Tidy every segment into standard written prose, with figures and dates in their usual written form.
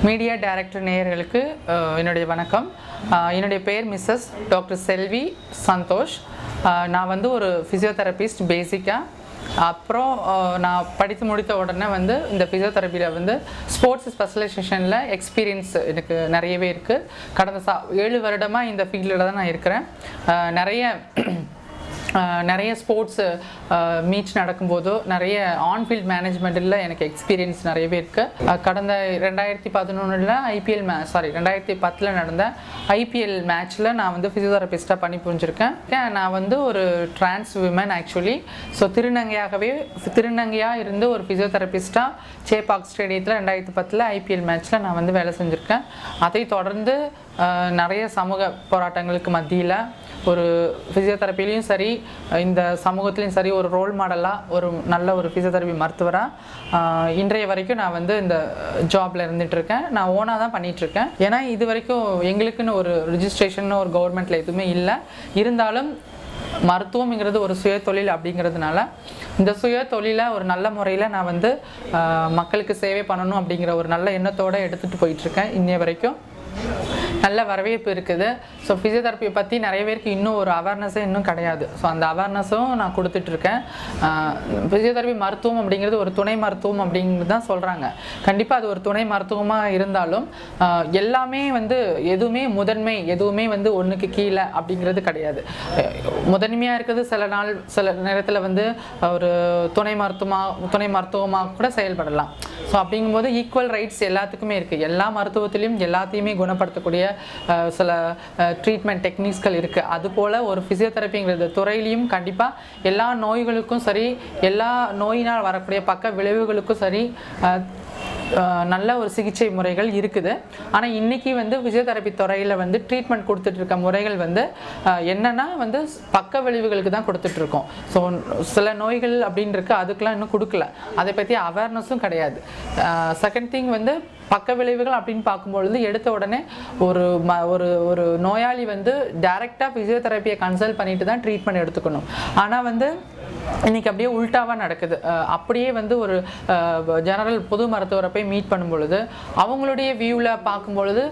Media director நேயர்களுக்கு என்னுடைய வணக்கம். என்னுடைய பேர் மிஸ்ஸஸ் டாக்டர் செல்வி சந்தோஷ். நான் வந்து ஒரு ஃபிசியோதெரபிஸ்ட் பேசிக்காக. அப்புறம் நான் படித்து முடித்த உடனே வந்து இந்த ஃபிசியோதெரப்பியில் வந்து ஸ்போர்ட்ஸ் ஸ்பெஷலைசேஷனில் எக்ஸ்பீரியன்ஸ் எனக்கு நிறையவே இருக்குது. கடந்த 7 வருடமாக இந்த ஃபீல்டில் தான் நான் இருக்கிறேன். நிறைய ஸ்போர்ட்ஸ் மீட்ஸ் நடக்கும்போதோ நிறைய ஆன்ஃபீல்ட் மேனேஜ்மெண்ட்டில் எனக்கு எக்ஸ்பீரியன்ஸ் நிறையவே இருக்குது. கடந்த 2011 2010 நடந்த ஐபிஎல் மேட்ச்சில் நான் வந்து ஃபிசியோதெரபிஸ்ட்டாக பணி புரிஞ்சிருக்கேன். நான் வந்து ஒரு டிரான்ஸ் விமன் ஆக்சுவலி. ஸோ திருநங்கையாக இருந்து ஒரு ஃபிசியோதெரபிஸ்ட்டாக சேப்பாக் ஸ்டேடியத்தில் 2010 ஐபிஎல் மேட்ச்சில் நான் வந்து வேலை செஞ்சுருக்கேன். அதை தொடர்ந்து நிறைய சமூக போராட்டங்களுக்கு மத்தியில் ஒரு ஃபிசியோதெரப்பிலையும் சரி இந்த சமூகத்துலேயும் சரி ஒரு ரோல் மாடலாக ஒரு நல்ல ஒரு ஃபிசியோதெரப்பி மருத்துவராக இன்றைய வரைக்கும் நான் வந்து இந்த ஜாபில் இருந்துகிட்ருக்கேன். நான் ஓனாக தான் பண்ணிகிட்ருக்கேன். ஏன்னா இது வரைக்கும் எங்களுக்குன்னு ஒரு ரிஜிஸ்ட்ரேஷன் ஒரு கவர்மெண்ட்டில் எதுவுமே இல்லை. இருந்தாலும் மருத்துவம்ங்கிறது ஒரு சுய தொழில் அப்படிங்கிறதுனால இந்த சுய தொழிலை ஒரு நல்ல முறையில் நான் வந்து மக்களுக்கு சேவை பண்ணணும் அப்படிங்கிற ஒரு நல்ல எண்ணத்தோடு எடுத்துகிட்டு போயிட்டுருக்கேன். இன்னைய வரைக்கும் நல்ல வரவேற்பு இருக்குது. ஸோ ஃபிசியோதெரப்பியை பற்றி நிறைய பேருக்கு இன்னும் ஒரு அவேர்னஸே இன்னும் கிடையாது. ஸோ அந்த அவேர்னஸும் நான் கொடுத்துட்ருக்கேன். ஃபிசியோதெரப்பி மருத்துவம் அப்படிங்கிறது ஒரு துணை மருத்துவம் அப்படிங்கிறது தான் சொல்கிறாங்க. கண்டிப்பாக அது ஒரு துணை மருத்துவமாக இருந்தாலும் எல்லாமே வந்து எதுவுமே முதன்மை, எதுவுமே வந்து ஒன்றுக்கு கீழே அப்படிங்கிறது கிடையாது. முதன்மையாக இருக்கிறது சில நேரத்தில் வந்து ஒரு துணை மருத்துவமாக கூட செயல்படலாம். ஸோ அப்படிங்கும்போது ஈக்குவல் ரைட்ஸ் எல்லாத்துக்குமே இருக்குது. எல்லா மருத்துவத்திலையும் எல்லாத்தையுமே குணப்படுத்தக்கூடிய சில ட்ரீட்மெண்ட் டெக்னிக்ஸ்கள் இருக்குது. அதுபோல் ஒரு ஃபிசியோதெரப்பிங்கிறது துறையிலையும் கண்டிப்பாக எல்லா நோய்களுக்கும் சரி, எல்லா நோயினால் வரக்கூடிய பக்க விளைவுகளுக்கும் சரி நல்ல ஒரு சிகிச்சை முறைகள் இருக்குது. ஆனால் இன்றைக்கி வந்து ஃபிசியோதெரப்பி துறையில் வந்து ட்ரீட்மெண்ட் கொடுத்துட்ருக்க முறைகள் வந்து என்னென்னா வந்து பக்க விளைவுகளுக்கு தான் கொடுத்துட்ருக்கோம். ஸோ சில நோய்கள் அப்படின்னு இருக்குது, அதுக்கெலாம் இன்னும் கொடுக்கல. அதை பற்றி அவேர்னஸும் கிடையாது. செகண்ட் திங் வந்து பக்க விளைவுகள் அப்படின்னு பார்க்கும்பொழுது எடுத்த உடனே ஒரு நோயாளி வந்து டைரெக்டாக ஃபிசியோதெரப்பியை கன்சல்ட் பண்ணிட்டு தான் ட்ரீட்மெண்ட் எடுத்துக்கணும். ஆனால் வந்து இன்றைக்கி அப்படியே உல்ட்டாவாக நடக்குது. அப்படியே வந்து ஒரு ஜெனரல் பொது மருத்துவரை போய் மீட் பண்ணும் பொழுது அவங்களுடைய வியூவில் பார்க்கும்பொழுது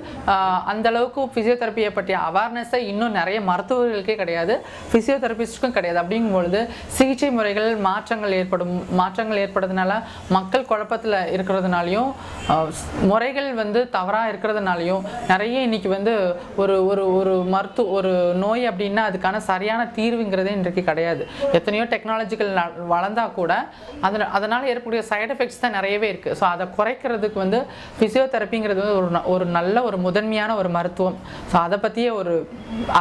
அந்தளவுக்கு ஃபிசியோதெரப்பியை பற்றிய அவேர்னஸை இன்னும் நிறைய மருத்துவர்களுக்கே கிடையாது, ஃபிசியோதெரபிஸ்ட்டுக்கும் கிடையாது. அப்படிங்கும்பொழுது சிகிச்சை முறைகள் மாற்றங்கள் ஏற்படுறதுனால மக்கள் குழப்பத்தில் இருக்கிறதுனாலையும் முறைகள் வந்து தவறாக இருக்கிறதுனாலையும் நிறைய இன்றைக்கி வந்து ஒரு நோய் அப்படின்னா அதுக்கான சரியான தீர்வுங்கிறதே இன்றைக்கு கிடையாது. எத்தனையோ டெக்னாலஜிக்கல் வளர்ந்தால் கூட அதனால் ஏற்படக்கூடிய சைடு எஃபெக்ட்ஸ் தான் நிறையவே இருக்குது. ஸோ அதை குறைக்கிறதுக்கு வந்து ஃபிசியோதெரப்பிங்கிறது ஒரு நல்ல ஒரு முதன்மையான ஒரு மருத்துவம். ஸோ அதை பற்றிய ஒரு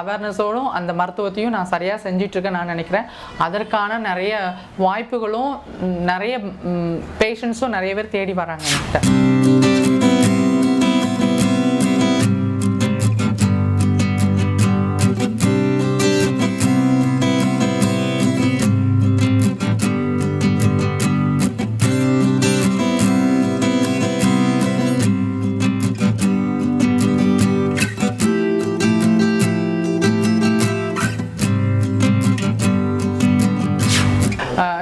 அவேர்னஸோடும் அந்த மருத்துவத்தையும் நான் சரியாக செஞ்சிட்ருக்கேன் நான் நினைக்கிறேன். அதற்கான நிறைய வாய்ப்புகளும் நிறைய பேஷண்ட்ஸும் நிறைய பேர் தேடி வராங்க என்கிட்ட.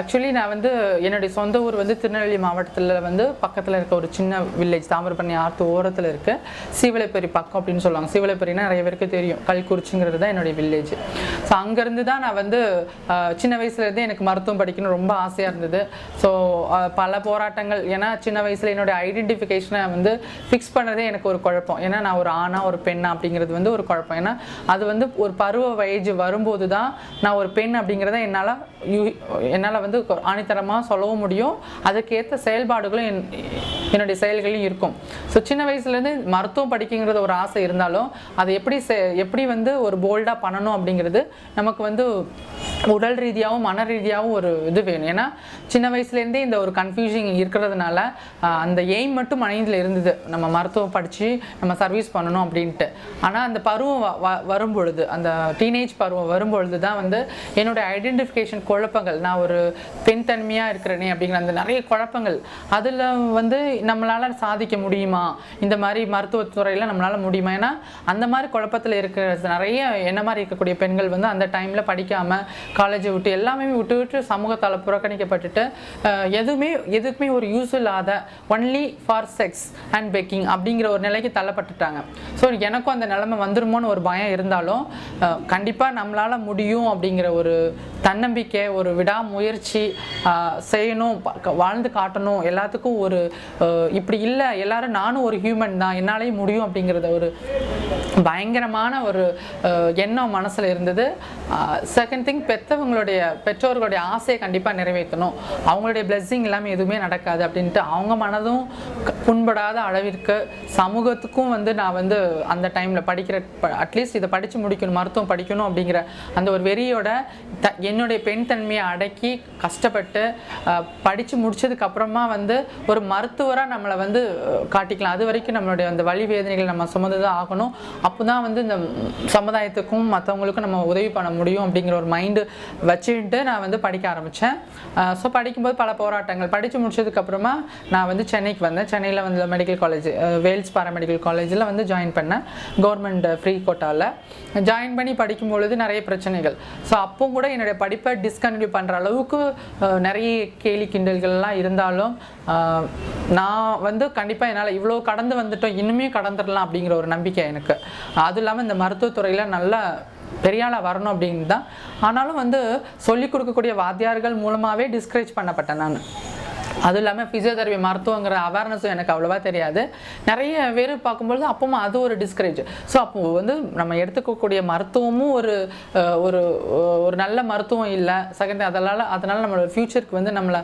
ஆக்சுவலி நான் வந்து என்னுடைய சொந்த ஊர் வந்து திருநெல்வேலி மாவட்டத்தில் வந்து பக்கத்தில் இருக்க ஒரு சின்ன வில்லேஜ், தாமிரபரணி ஆற்று ஓரத்தில் இருக்க சீவலைப்பேரி பக்கம் அப்படின்னு சொல்லுவாங்க. சீவலைப்பேரினா நிறைய பேருக்கு தெரியும், கல்குறிச்சிங்கிறது தான் என்னுடைய வில்லேஜ். ஸோ அங்கேருந்து தான் நான் வந்து சின்ன வயசுலேருந்தே எனக்கு மருத்துவம் படிக்கணும் ரொம்ப ஆசையாக இருந்தது. ஸோ பல போராட்டங்கள், ஏன்னா சின்ன வயசில் என்னுடைய ஐடென்டிஃபிகேஷனை வந்து ஃபிக்ஸ் பண்ணுறதே எனக்கு ஒரு குழப்பம். ஏன்னா நான் ஒரு ஆணா ஒரு பெண்ணா அப்படிங்கிறது வந்து ஒரு குழப்பம். ஏன்னா அது வந்து ஒரு பருவ வயது வரும்போது தான் நான் ஒரு பெண் அப்படிங்கிறத என்னால் வந்து ஆணித்தரமாக சொல்லவும் முடியும். அதுக்கேற்ற செயல்பாடுகளும் என்னுடைய செயல்களையும் இருக்கும். ஸோ சின்ன வயசுலேருந்து மருத்துவம் படிக்குங்கிறது ஒரு ஆசை இருந்தாலும் அதை எப்படி வந்து ஒரு போல்டாக பண்ணணும் அப்படிங்கிறது நமக்கு வந்து உடல் ரீதியாகவும் மன ரீதியாகவும் ஒரு இது வேணும். ஏன்னா சின்ன வயசுலேருந்தே இந்த ஒரு கன்ஃபியூஷன் இருக்கிறதுனால அந்த எய்ம் மட்டும் மைண்டில் இருந்தது, நம்ம மருத்துவம் படித்து நம்ம சர்வீஸ் பண்ணணும் அப்படின்ட்டு. ஆனால் அந்த பருவம் வரும்பொழுது, அந்த டீனேஜ் பருவம் வரும்பொழுது தான் வந்து என்னுடைய ஐடென்டிஃபிகேஷன் குழப்பங்கள், நான் ஒரு பெண் தன்மையாக இருக்கிறனே அப்படிங்கிற அந்த நிறைய குழப்பங்கள், அதில் வந்து நம்மளால் சாதிக்க முடியுமா, இந்த மாதிரி மருத்துவத்துறையில் நம்மளால் முடியுமா? ஏன்னா அந்த மாதிரி குழப்பத்தில் இருக்கிற நிறைய என்ன மாதிரி இருக்கக்கூடிய பெண்கள் வந்து அந்த டைமில் படிக்காமல் காலேஜை விட்டு எல்லாமே விட்டு சமூகத்தால் புறக்கணிக்கப்பட்டுட்டு எதுக்குமே ஒரு யூஸ் இல்லாத only for sex and packing அப்படிங்கிற ஒரு நிலைக்கு தள்ளப்பட்டுட்டாங்க. ஸோ எனக்கும் அந்த நிலைமை வந்துருமோன்னு ஒரு பயம் இருந்தாலும் கண்டிப்பாக நம்மளால் முடியும் அப்படிங்கிற ஒரு தன்னம்பிக்கை, ஒரு விடாமுயற்சி, செய்யணும், வாழ்ந்து காட்டணும், எல்லாத்துக்கும் ஒரு இப்படி இல்லை, எல்லாரும் நானும் ஒரு ஹியூமன் தான், என்னாலேயும் முடியும் அப்படிங்கிறத ஒரு பயங்கரமான ஒரு எண்ணம் மனசில் இருந்தது. செகண்ட் திங், பெற்றோர்களுடைய ஆசையை கண்டிப்பாக நிறைவேற்றணும், அவங்களுடைய பிளெஸ்ஸிங் இல்லாமல் எதுவுமே நடக்காது அப்படின்ட்டு அவங்க மனதும் புண்படாத அளவிற்கு சமூகத்துக்கும் வந்து நான் வந்து அந்த டைமில் படிக்கிற அட்லீஸ்ட் இதை படித்து முடிக்கணும், மருத்துவம் படிக்கணும் அப்படிங்கிற அந்த ஒரு வெறியோட என்னுடைய பெண் தன்மையை அடக்கி கஷ்டப்பட்டு படித்து முடிச்சதுக்கப்புறமா வந்து ஒரு மருத்துவராக நம்மளை வந்து காட்டிக்கலாம். அது வரைக்கும் நம்மளுடைய அந்த வலி வேதனைகள் நம்ம சுமந்து தான் ஆகணும். அப்போ தான் வந்து இந்த சமுதாயத்துக்கும் மற்றவங்களுக்கும் நம்ம உதவி பண்ண முடியும் அப்படிங்கிற ஒரு மைண்டு வச்சுட்டு நான் வந்து படிக்க ஆரம்பித்தேன். ஸோ படிக்கும்போது பல போராட்டங்கள், படித்து முடிச்சதுக்கப்புறமா நான் வந்து சென்னைக்கு வந்தேன். சென்னையில் வந்து மெடிக்கல் காலேஜ், வேல்ஸ் பாராமெடிக்கல் காலேஜில் வந்து ஜாயின் பண்ணேன். கவர்மெண்ட் ஃப்ரீ கோட்டாவில் ஜாயின் பண்ணி படிக்கும்பொழுது நிறைய பிரச்சனைகள். ஸோ அப்போ கூட என்னுடைய படிப்பை டிஸ்கன்டினியூ பண்ணுற அளவுக்கு நிறைய கேலி கிண்டல்கள்லாம் இருந்தாலும் நான் வந்து கண்டிப்பாக என்னால் இவ்வளோ கடந்து வந்துட்டோம், இன்னுமே கடந்துடலாம் அப்படிங்கிற ஒரு நம்பிக்கை எனக்கு. அதுவும் இல்லாமல் இந்த மருத்துவத்துறையில் நல்லா பெரியாளாக வரணும் அப்படின்னு தான். ஆனாலும் வந்து சொல்லிக் கொடுக்கக்கூடிய வாத்தியார்கள் மூலமாகவே டிஸ்கரேஜ் பண்ணப்பட்டேன் நான். அதுவும் இல்லாமல் ஃபிசியோதெரபி மருத்துவங்கிற அவேர்னஸும் எனக்கு அவ்வளோவா தெரியாது. நிறைய பேர் பார்க்கும்பொழுது அப்பவும் அது ஒரு டிஸ்கரேஜ். ஸோ அப்போ வந்து நம்ம எடுத்துக்கக்கூடிய மருத்துவமும் ஒரு நல்ல மருத்துவம் இல்லை. செகண்ட் அதனால் நம்மளோட ஃப்யூச்சருக்கு வந்து நம்மளை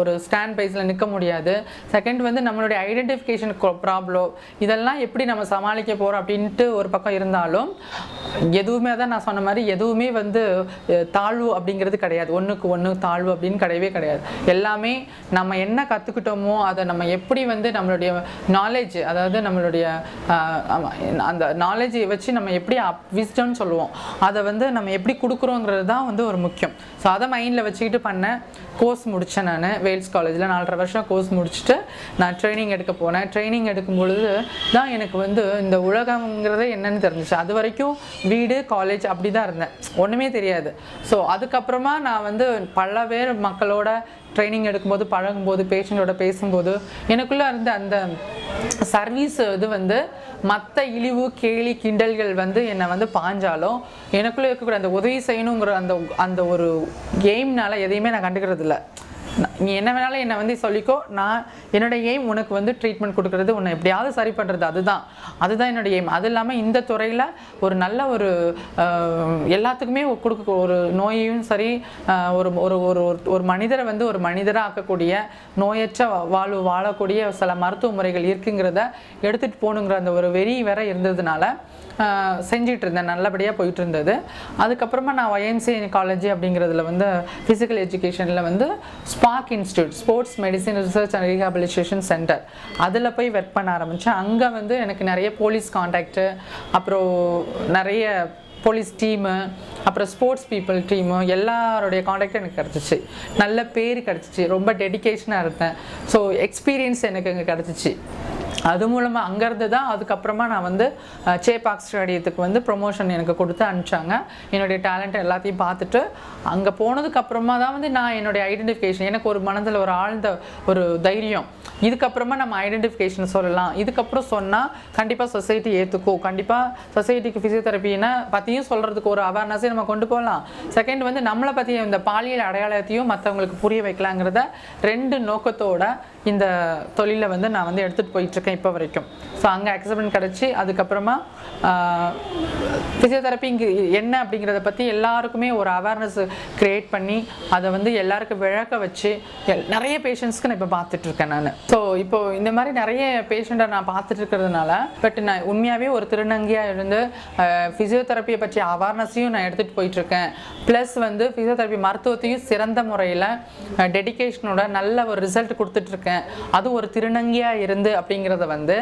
ஒரு ஸ்டாண்ட் பைஸில் நிற்க முடியாது. செகண்ட் வந்து நம்மளுடைய ஐடென்டிஃபிகேஷன் ப்ராப்ளம், இதெல்லாம் எப்படி நம்ம சமாளிக்க போகிறோம் அப்படின்ட்டு ஒரு பக்கம் இருந்தாலும் எதுவுமே தான் நான் சொன்ன மாதிரி எதுவுமே வந்து தாழ்வு அப்படிங்கிறது கிடையாது. ஒன்றுக்கு ஒன்று தாழ்வு அப்படின்னு கிடையவே கிடையாது. எல்லாமே நம்ம என்ன கற்றுக்கிட்டோமோ அதை நம்ம எப்படி வந்து நம்மளுடைய நாலேஜ், அதாவது நம்மளுடைய அந்த நாலேஜை வச்சு நம்ம எப்படி விஸ்டம்னு சொல்லுவோம், அதை வந்து நம்ம எப்படி கொடுக்குறோங்கிறது தான் வந்து ஒரு முக்கியம். ஸோ அதை மைண்டில் வச்சுக்கிட்டு பண்ணேன். கோர்ஸ் முடித்தேன் நான் வேல்ஸ் காலேஜில் 4.5 வருஷம் கோர்ஸ் முடிச்சுட்டு நான் ட்ரைனிங் எடுக்க போனேன். ட்ரைனிங் எடுக்கும் பொழுது தான் எனக்கு வந்து இந்த உலகங்கிறதே என்னன்னு தெரிஞ்சிச்சு. அது வரைக்கும் வீடு காலேஜ் அப்படி தான் இருந்தேன், ஒன்றுமே தெரியாது. ஸோ அதுக்கப்புறமா நான் வந்து பல பேர் மக்களோட ட்ரைனிங் எடுக்கும்போது, பழகும்போது, பேஷண்ட்டோட பேசும்போது எனக்குள்ளே இருந்த அந்த சர்வீஸ் இது வந்து மற்ற இழிவு கேலி கிண்டல்கள் வந்து என்னை வந்து பாஞ்சாலும் எனக்குள்ளே இருக்கக்கூடிய அந்த உதவி செய்யணுங்கிற அந்த ஒரு எய்ம்னால எதையுமே நான் கண்டுக்கிறது இல்லை. நீ என்ன வேணாலும் என்னை வந்து சொல்லிக்கோ, நான் என்னோட எய்ம் உனக்கு வந்து ட்ரீட்மெண்ட் கொடுக்குறது, உன்னை எப்படியாவது சரி பண்ணுறது, அதுதான் என்னோட எய்ம். அது இல்லாமல் இந்த துறையில் ஒரு நல்ல ஒரு எல்லாத்துக்குமே கொடுக்க ஒரு நோயையும் சரி ஒரு ஒரு ஒரு ஒரு மனிதரை வந்து ஒரு மனிதராக ஆக்கக்கூடிய நோயற்ற வாழக்கூடிய சில மருத்துவ முறைகள் இருக்குங்கிறத எடுத்துகிட்டு போகணுங்கிற அந்த ஒரு வெறி வேற இருந்ததுனால செஞ்சிட்டு இருந்தேன், நல்லபடியாக போயிட்டு இருந்தது. அதுக்கப்புறமா நான் YMCA காலேஜ் அப்படிங்கிறதுல வந்து ஃபிசிக்கல் எஜுகேஷனில் வந்து spark institute, sports medicine research and rehabilitation centre, அதில் போய் ஒர்க் பண்ண ஆரம்பித்தேன். அங்கே வந்து எனக்கு நிறைய போலீஸ் கான்டாக்டு, அப்புறம் நிறைய போலீஸ் டீமு, அப்புறம் ஸ்போர்ட்ஸ் பீப்புள் டீமு, எல்லாருடைய கான்டாக்டும் எனக்கு கிடச்சிச்சு. நல்ல பேர் கிடச்சிச்சு, ரொம்ப டெடிக்கேஷனாக இருந்தேன். ஸோ எக்ஸ்பீரியன்ஸ் எனக்கு அங்கே கிடச்சிச்சு. அது மூலமாக அங்கேருந்து தான் அதுக்கப்புறமா நான் வந்து சேப்பாக் ஸ்டேடியத்துக்கு வந்து ப்ரொமோஷன் எனக்கு கொடுத்து அனுப்பிச்சாங்க. என்னுடைய டேலண்ட் எல்லாத்தையும் பார்த்துட்டு அங்கே போனதுக்கப்புறமா தான் வந்து நான் என்னுடைய ஐடென்டிஃபிகேஷன், எனக்கு ஒரு மனதில் ஒரு ஆழ்ந்த ஒரு தைரியம், இதுக்கப்புறமா நம்ம ஐடென்டிஃபிகேஷன் சொல்லலாம், இதுக்கப்புறம் சொன்னால் கண்டிப்பாக சொசைட்டி ஏற்றுக்கும், கண்டிப்பாக சொசைட்டிக்கு ஃபிசியோதெரப்பினை பற்றியும் சொல்கிறதுக்கு ஒரு அவேர்னஸையும் நம்ம கொண்டு போகலாம். செகண்ட் வந்து நம்மளை பற்றிய இந்த பாலியல் அடையாளத்தையும் மற்றவங்களுக்கு புரிய வைக்கலாங்கிறத 2 நோக்கத்தோட இந்த தொழிலை வந்து நான் வந்து எடுத்துகிட்டு போயிட்டுருக்கேன் இப்போ வரைக்கும். ஸோ அங்கே அக்செப்டன்ஸ் கிடச்சி அதுக்கப்புறமா ஃபிசியோதெரப்பி இங்கே என்ன அப்படிங்கிறத பற்றி எல்லாருக்குமே ஒரு அவேர்னஸ் க்ரியேட் பண்ணி அதை வந்து எல்லாருக்கும் விளக்க வச்சு நிறைய பேஷண்ட்ஸ்க்கு நான் இப்போ பார்த்துட்ருக்கேன் நான். ஸோ இப்போது இந்த மாதிரி நிறைய பேஷண்ட்டை நான் பார்த்துட்டு இருக்கிறதுனால பட் நான் உண்மையாகவே ஒரு திருநங்கையாக இருந்து ஃபிசியோதெரப்பியை பற்றி அவேர்னஸையும் நான் எடுத்துகிட்டு போயிட்டுருக்கேன். ப்ளஸ் வந்து ஃபிசியோதெரப்பி மருத்துவத்தையும் சிறந்த முறையில் டெடிக்கேஷனோட நல்ல ஒரு ரிசல்ட் கொடுத்துட்ருக்கேன். அது ஒரு திருநங்கையாக இருந்து அப்படிங்கிறத வந்து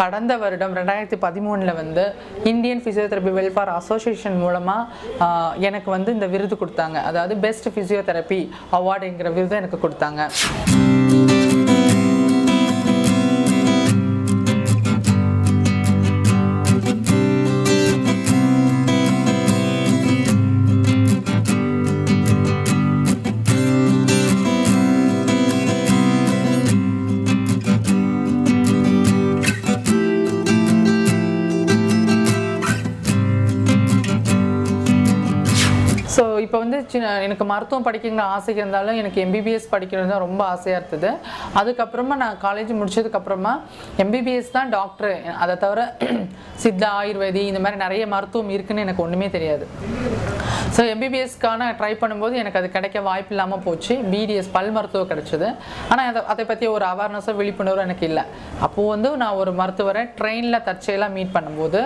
கடந்த வருடம் 2013 வந்து இந்தியன் ஃபிசியோதெரபி வெல்ஃபேர் அசோசியேஷன் மூலமாக எனக்கு வந்து இந்த விருது கொடுத்தாங்க. அதாவது பெஸ்ட் ஃபிசியோதெரபி அவார்டுங்கிற விருது எனக்கு கொடுத்தாங்க. ஸோ இப்போ வந்து எனக்கு மருத்துவம் படிக்கிற ஆசை இருந்தாலும் எனக்கு எம்பிபிஎஸ் படிக்கிறது தான் ரொம்ப ஆசையாக இருந்தது. அதுக்கப்புறமா நான் காலேஜ் முடிச்சதுக்கப்புறமா எம்பிபிஎஸ் தான் டாக்டரு, அதை தவிர சித்தா ஆயுர்வேதி இந்த மாதிரி நிறைய மருத்துவம் இருக்குன்னு எனக்கு ஒன்றுமே தெரியாது. ஸோ எம்பிபிஎஸ்க்கான ட்ரை பண்ணும்போது எனக்கு அது கிடைக்க வாய்ப்பு இல்லாமல் போச்சு. பிடிஎஸ் பல் மருத்துவம் கிடைச்சிது. ஆனால் அதை பற்றி ஒரு அவேர்னஸோ விழிப்புணர்வு எனக்கு இல்லை. அப்போது வந்து நான் ஒரு மருத்துவரை ட்ரெயினில் தற்செயலாக மீட் பண்ணும்போது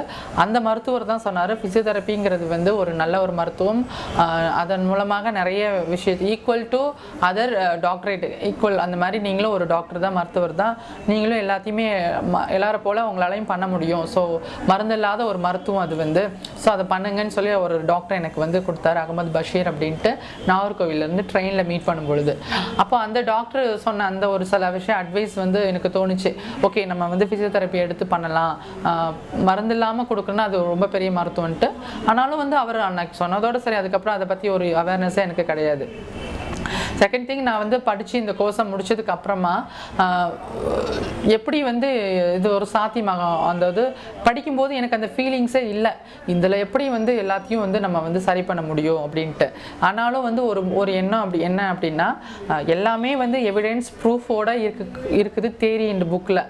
அந்த மருத்துவர் தான் சொன்னார், ஃபிசியோதெரப்பிங்கிறது வந்து ஒரு நல்ல ஒரு மருத்துவம், அதன் மூலமாக நிறைய விஷயம் equal to other doctorate equal, அந்த மாதிரி நீங்களும் ஒரு டாக்டர் தான், மருத்துவர் தான், நீங்களும் எல்லாத்தையுமே எல்லாரை போல் உங்களாலையும் பண்ண முடியும். ஸோ மருந்து இல்லாத ஒரு மருத்துவம் அது வந்து, ஸோ அதை பண்ணுங்கன்னு சொல்லி ஒரு டாக்டர் எனக்கு வந்து கொடுத்தாரு, அகமது பஷீர் அப்படின்ட்டு. நாகர்கோவிலேருந்து ட்ரெயினில் மீட் பண்ணும்பொழுது அப்போ அந்த டாக்டர் சொன்ன அந்த ஒரு சில விஷயம் அட்வைஸ் வந்து எனக்கு தோணுச்சு. ஓகே, நம்ம வந்து ஃபிசியோதெரப்பி எடுத்து பண்ணலாம், மருந்து இல்லாமல் கொடுக்கணும்னா அது ரொம்ப பெரிய மருத்துவன்ட்டு. ஆனாலும் வந்து அவர் அன்னைக்கு சொன்னதோடு சரி, அதுக்கப்புறம் அதை பற்றி ஒரு அவேர்னஸே எனக்கு கிடையாது. செகண்ட் திங், நான் வந்து படித்து இந்த கோர்ஸை முடிச்சதுக்கு அப்புறமா எப்படி வந்து இது ஒரு சாத்தியமாகும், அந்த படிக்கும்போது எனக்கு அந்த ஃபீலிங்ஸே இல்லை, இதில் எப்படி வந்து எல்லாத்தையும் வந்து நம்ம வந்து சரி பண்ண முடியும் அப்படின்ட்டு. ஆனாலும் வந்து ஒரு எண்ணம் அப்படி என்ன அப்படின்னா, எல்லாமே வந்து எவிடன்ஸ் ப்ரூஃபோட இருக்குது தேரி இந்த புக்கில்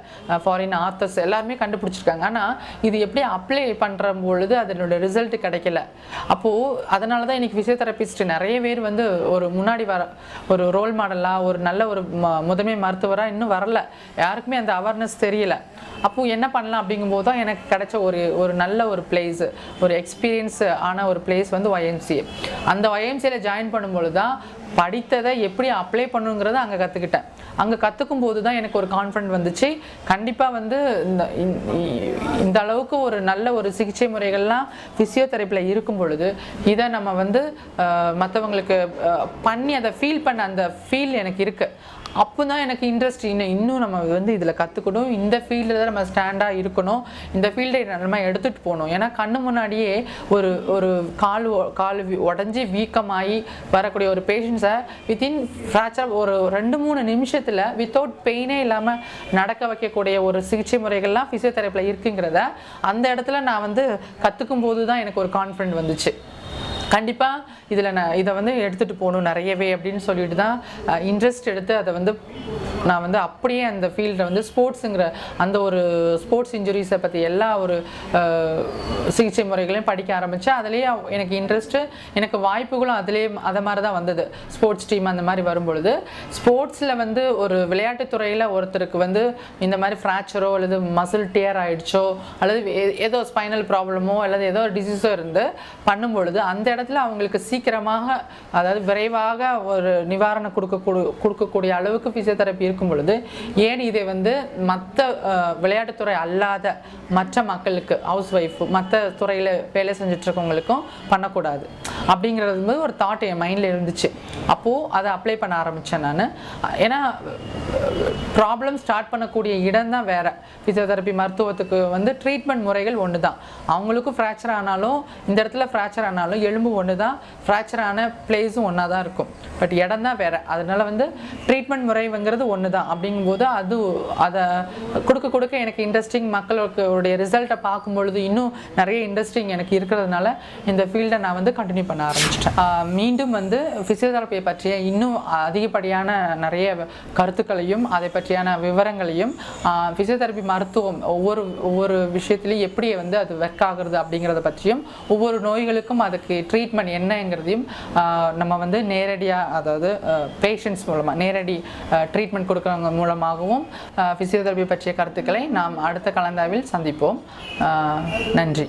ஃபாரின் ஆத்தர்ஸ் எல்லாருமே கண்டுபிடிச்சிருக்காங்க. ஆனால் இது எப்படி அப்ளை பண்ணுற பொழுது அதனோட ரிசல்ட் கிடைக்கல. அப்போது அதனால தான் இன்றைக்கி ஃபிசியோதெரபிஸ்ட் நிறைய பேர் வந்து ஒரு முன்னாடி ஒரு ரோல் மாடலாக ஒரு நல்ல ஒரு முதன்மை மருத்துவராக இன்னும் வரல, யாருக்குமே அந்த அவேர்னஸ் தெரியல. அப்போது என்ன பண்ணலாம் அப்படிங்கும்போது தான் எனக்கு கிடைச்ச ஒரு நல்ல ஒரு பிளேஸ், ஒரு எக்ஸ்பீரியன்ஸ் ஆன ஒரு பிளேஸ் வந்து YMCA. அந்த YMCAல ஜாயின் பண்ணும்பொழுது தான் படித்ததை எப்படி அப்ளை பண்ணுங்கிறத அங்கே கற்றுக்கிட்டேன். அங்கே கற்றுக்கும் போது தான் எனக்கு ஒரு கான்ஃபிடென்ட் வந்துச்சு, கண்டிப்பாக வந்து இந்த அளவுக்கு ஒரு நல்ல ஒரு சிகிச்சை முறைகள்லாம் ஃபிசியோதெரப்பியில் இருக்கும் பொழுது இதை நம்ம வந்து மற்றவங்களுக்கு பண்ணி அதை ஃபீல் பண்ண அந்த ஃபீல் எனக்கு இருக்குது. அப்போ தான் எனக்கு இன்ட்ரெஸ்ட், இன்னும் நம்ம வந்து இதில் கற்றுக்கணும், இந்த ஃபீல்டில் தான் நம்ம ஸ்டாண்டாக இருக்கணும், இந்த ஃபீல்டை நம்ம எடுத்துகிட்டு போகணும். ஏன்னா கண்ணு முன்னாடியே ஒரு கால் உடஞ்சி வீக்கமாகி வரக்கூடிய ஒரு பேஷண்ட்ஸை வித்தின் ஃப்ராக்சர் ஒரு 2-3 நிமிஷத்தில் வித்தவுட் பெயினே இல்லாமல் நடக்க வைக்கக்கூடிய ஒரு சிகிச்சை முறைகள்லாம் ஃபிசியோதெரப்பியில் இருக்குங்கிறத அந்த இடத்துல நான் வந்து கற்றுக்கும் போது தான் எனக்கு ஒரு கான்ஃபிடென்ட் வந்துச்சு. கண்டிப்பாக இதை வந்து எடுத்துகிட்டு போகணும் நிறையவே அப்படின்னு சொல்லிட்டு தான் இன்ட்ரெஸ்ட் எடுத்து அதை வந்து நான் வந்து அப்படியே அந்த ஃபீல்டை வந்து ஸ்போர்ட்ஸுங்கிற அந்த ஒரு ஸ்போர்ட்ஸ் இன்ஜுரிஸை பற்றி எல்லா ஒரு சிகிச்சை முறைகளையும் படிக்க ஆரம்பித்தேன். அதுலேயே எனக்கு இன்ட்ரெஸ்ட்டு, எனக்கு வாய்ப்புகளும் அதை மாதிரி தான் வந்தது. ஸ்போர்ட்ஸ் டீம் அந்த மாதிரி வரும்பொழுது ஸ்போர்ட்ஸில் வந்து ஒரு விளையாட்டுத்துறையில் ஒருத்தருக்கு வந்து இந்த மாதிரி ஃப்ராக்சரோ அல்லது மசில் டியர் ஆகிடுச்சோ அல்லது ஏதோ ஸ்பைனல் ப்ராப்ளமோ அல்லது ஏதோ டிசீஸோ இருந்து பண்ணும்பொழுது அந்த இடத்துல அவங்களுக்கு சீக்கிரமாக, அதாவது விரைவாக ஒரு நிவாரணம் கொடுக்கக்கூடிய அளவுக்கு ஃபிசியோதெரப்பி இருக்கும் பொழுது ஏன் இதை வந்து மற்ற விளையாட்டுத்துறை அல்லாத மற்ற மக்களுக்கு, ஹவுஸ் ஒய்ஃப் மற்ற துறையில் வேலை செஞ்சிட்ருக்கவங்களுக்கும் பண்ணக்கூடாது அப்படிங்கிறது ஒரு தாட் என் மைண்டில் இருந்துச்சு. அப்போது அதை அப்ளை பண்ண ஆரம்பித்தேன் நான். ஏன்னா ப்ராப்ளம் ஸ்டார்ட் பண்ணக்கூடிய இடம் தான் வேறு. ஃபிசியோதெரப்பி மருத்துவத்துக்கு வந்து ட்ரீட்மெண்ட் முறைகள் ஒன்று தான். அவங்களுக்கும் ஃப்ராக்சர் ஆனாலும், இந்த இடத்துல ஃப்ராக்சர் ஆனாலும் எலும்பு ஒன்று தான், ஃப்ராக்சர் ஆன பிளேஸும் ஒன்றா தான் இருக்கும், பட் இடம் தான் வேறு. அதனால் வந்து ட்ரீட்மெண்ட் முறைங்கிறது ஒன்று தான். அப்படிங்கும்போது அதை கொடுக்க எனக்கு இன்ட்ரெஸ்டிங், மக்களுடைய ரிசல்ட்டை பார்க்கும்பொழுது இன்னும் நிறைய இன்ட்ரெஸ்டிங் எனக்கு இருக்கிறதுனால இந்த ஃபீல்டை நான் வந்து கண்டினியூ பண்ண ஆரம்பிச்சிட்டேன். மீண்டும் வந்து ஃபிசியோதெரப்பியை பற்றிய இன்னும் அதிகப்படியான நிறைய கருத்துக்களையும் அதை பற்றியான விவரங்களையும், ஃபிசியோதெரப்பி மருத்துவம் ஒவ்வொரு விஷயத்துலையும் எப்படி வந்து அது ஒர்க் ஆகுறது அப்படிங்கிறத பற்றியும், ஒவ்வொரு நோய்களுக்கும் அதுக்கு ட்ரீட்மெண்ட் என்னங்கிறதையும் நம்ம வந்து நேரடியாக, அதாவது பேஷண்ட்ஸ் மூலமாக நேரடி ட்ரீட்மெண்ட் கொடுக்குறவங்க மூலமாகவும் ஃபிசியோதெரப்பி பற்றிய கருத்துக்களை நாம் அடுத்த கலந்தாவில் சந்திப்போம். நன்றி.